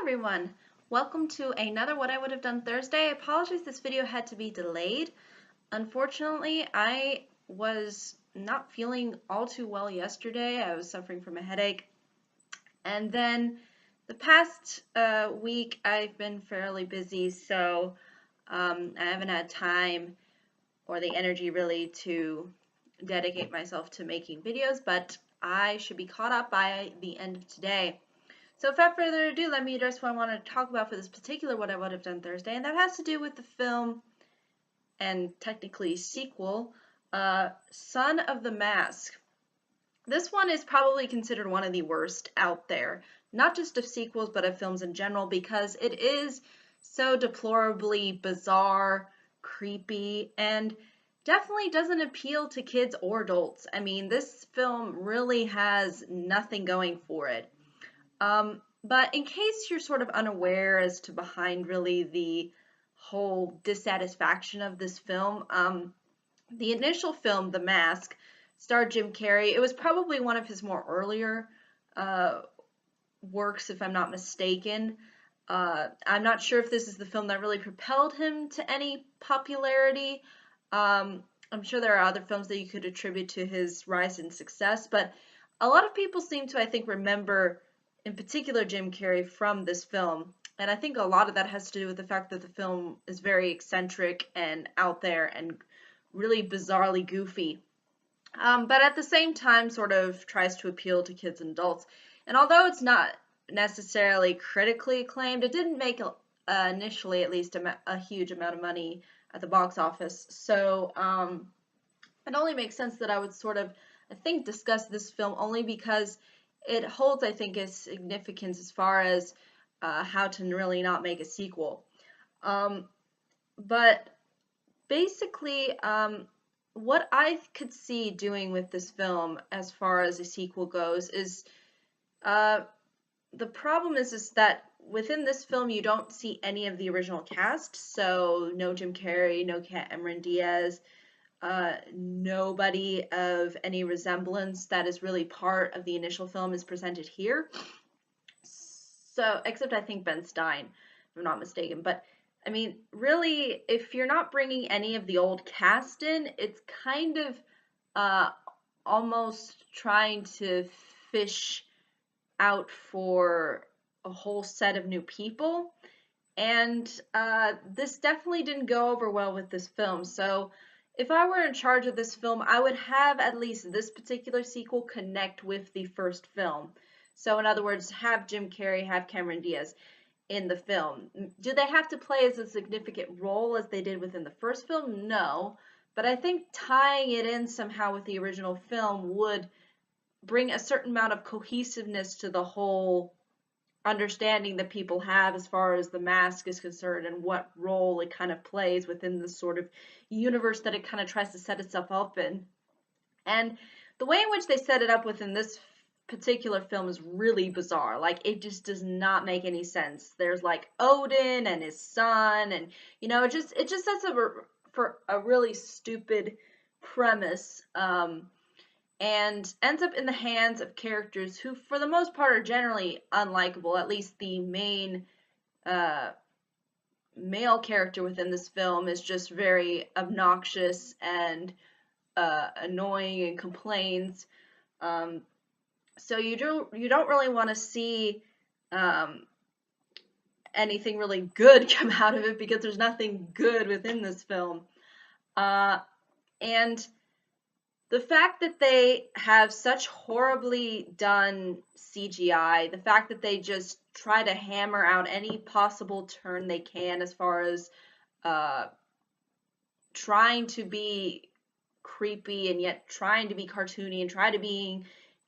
everyone, welcome to another What I Would Have Done Thursday. Apologies, this video had to be delayed. Unfortunately, I was not feeling all too well yesterday. I was suffering from a headache, and then the past week I've been fairly busy, so I haven't had time or the energy really to dedicate myself to making videos, but I should be caught up by the end of today. So without further ado, let me address what I want to talk about for this particular What I Would Have Done Thursday, and that has to do with the film and technically sequel, Son of the Mask. This one is probably considered one of the worst out there, not just of sequels, but of films in general, because it is so deplorably bizarre, creepy, and definitely doesn't appeal to kids or adults. I mean, this film really has nothing going for it. But in case you're sort of unaware as to behind really the whole dissatisfaction of this film, the initial film, The Mask, starred Jim Carrey. It was probably one of his more earlier works, if I'm not mistaken. I'm not sure if this is the film that really propelled him to any popularity. I'm sure there are other films that you could attribute to his rise in success, but a lot of people seem to, I think, remember in particular Jim Carrey from this film, and I think a lot of that has to do with the fact that the film is very eccentric and out there and really bizarrely goofy, but at the same time sort of tries to appeal to kids and adults. And although it's not necessarily critically acclaimed, it didn't make initially at least a huge amount of money at the box office, so it only makes sense that I would sort of, I think, discuss this film only because it holds, I think, a significance as far as how to really not make a sequel. But basically, what I could see doing with this film as far as a sequel goes is the problem is that within this film you don't see any of the original cast, so no Jim Carrey, no Cameron Diaz, nobody of any resemblance that is really part of the initial film is presented here. So, except I think Ben Stein, if I'm not mistaken. But, I mean, really, if you're not bringing any of the old cast in, it's kind of almost trying to fish out for a whole set of new people. And this definitely didn't go over well with this film. So, if I were in charge of this film, I would have at least this particular sequel connect with the first film. So in other words, have Jim Carrey, have Cameron Diaz in the film. Do they have to play as a significant role as they did within the first film? No. But I think tying it in somehow with the original film would bring a certain amount of cohesiveness to the whole understanding that people have as far as the mask is concerned and what role it kind of plays within the sort of universe that it kind of tries to set itself up in. And the way in which they set it up within this particular film is really bizarre. Like, it just does not make any sense. There's like Odin and his son, and it just sets up for a really stupid premise. And ends up in the hands of characters who, for the most part, are generally unlikable. At least the main male character within this film is just very obnoxious and annoying and complains. So you don't really want to see anything really good come out of it because there's nothing good within this film. And the fact that they have such horribly done CGI, the fact that they just try to hammer out any possible turn they can as far as trying to be creepy and yet trying to be cartoony and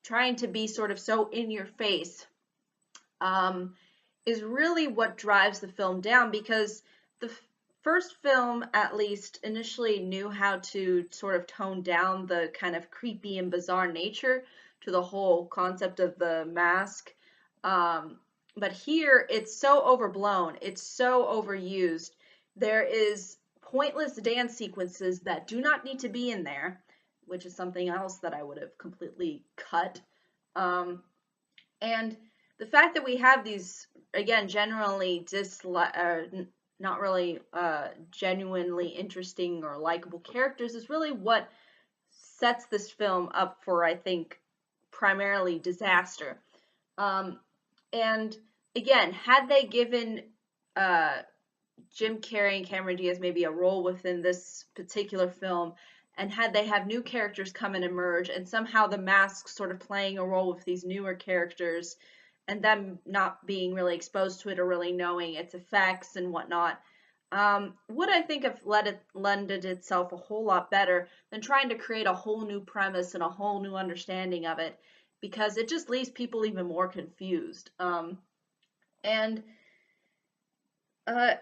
trying to be sort of so in your face, is really what drives the film down, because the first film, at least, initially knew how to sort of tone down the kind of creepy and bizarre nature to the whole concept of the mask. But here, it's so overblown. It's so overused. There is pointless dance sequences that do not need to be in there, which is something else that I would have completely cut. And the fact that we have these again, generally not really genuinely interesting or likable characters is really what sets this film up for, I think, primarily disaster. Um, and again, had they given uh, Jim Carrey and Cameron Diaz maybe a role within this particular film, and had they have new characters come and emerge, and somehow the Mask sort of playing a role with these newer characters, and them not being really exposed to it or really knowing its effects and whatnot, would I think have lended itself a whole lot better than trying to create a whole new premise and a whole new understanding of it, because it just leaves people even more confused. And uh,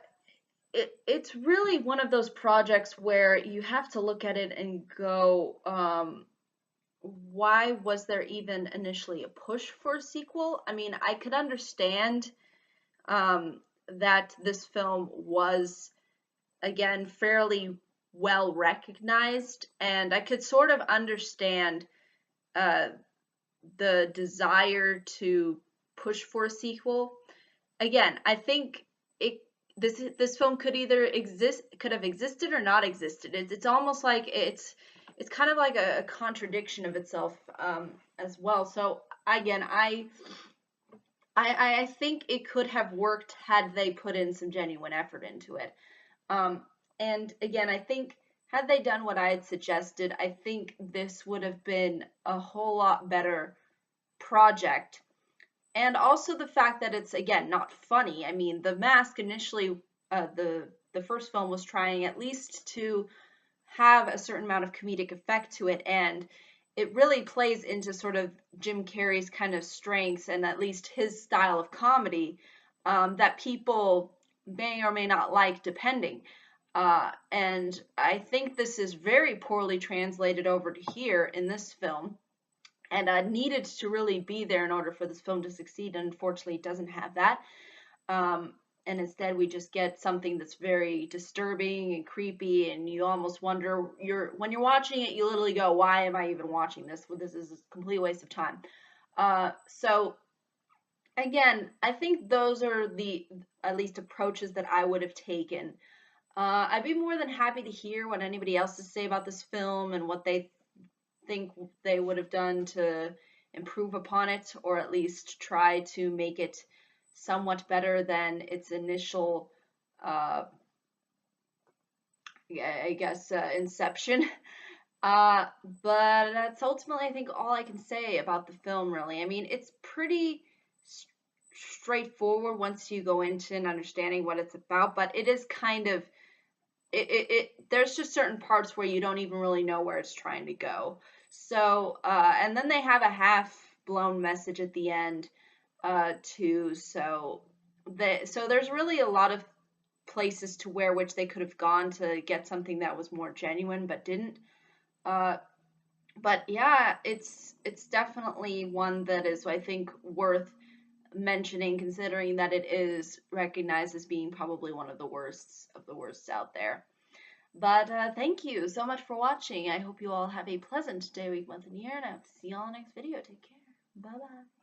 it's really one of those projects where you have to look at it and go, why was there even initially a push for a sequel? I mean, I could understand that this film was, again, fairly well recognized, and I could sort of understand uh, the desire to push for a sequel. Again, I think it this film could have existed or not existed. It's almost like it's kind of like a contradiction of itself as well. So again, I think it could have worked had they put in some genuine effort into it. Um, and again, I think had they done what I had suggested, I think this would have been a whole lot better project. And also the fact that it's, again, not funny. I mean, The Mask initially, the first film was trying at least to have a certain amount of comedic effect to it, and it really plays into sort of Jim Carrey's kind of strengths and at least his style of comedy, that people may or may not like, depending. And I think this is very poorly translated over to here in this film, and needed to really be there in order for this film to succeed. And unfortunately, it doesn't have that. Um, and instead, we just get something that's very disturbing and creepy, and you almost wonder, when you're watching it, you literally go, "Why am I even watching this? Well, this is a complete waste of time." So again, I think those are the at least approaches that I would have taken. I'd be more than happy to hear what anybody else has to say about this film and what they think they would have done to improve upon it, or at least try to make it somewhat better than its initial, uh, I guess, inception. But that's ultimately, I think, all I can say about the film, really. I mean, it's pretty straightforward once you go into and understanding what it's about, but it is kind of there's just certain parts where you don't even really know where it's trying to go. So, and then they have a half blown message at the end, too. So there's really a lot of places to where which they could have gone to get something that was more genuine, but didn't. Uh, but yeah, it's definitely one that is, I think, worth mentioning, considering that it is recognized as being probably one of the worst out there. But thank you so much for watching. I hope you all have a pleasant day, week, month, and year, and I hope to see you all in the next video. Take care. Bye bye.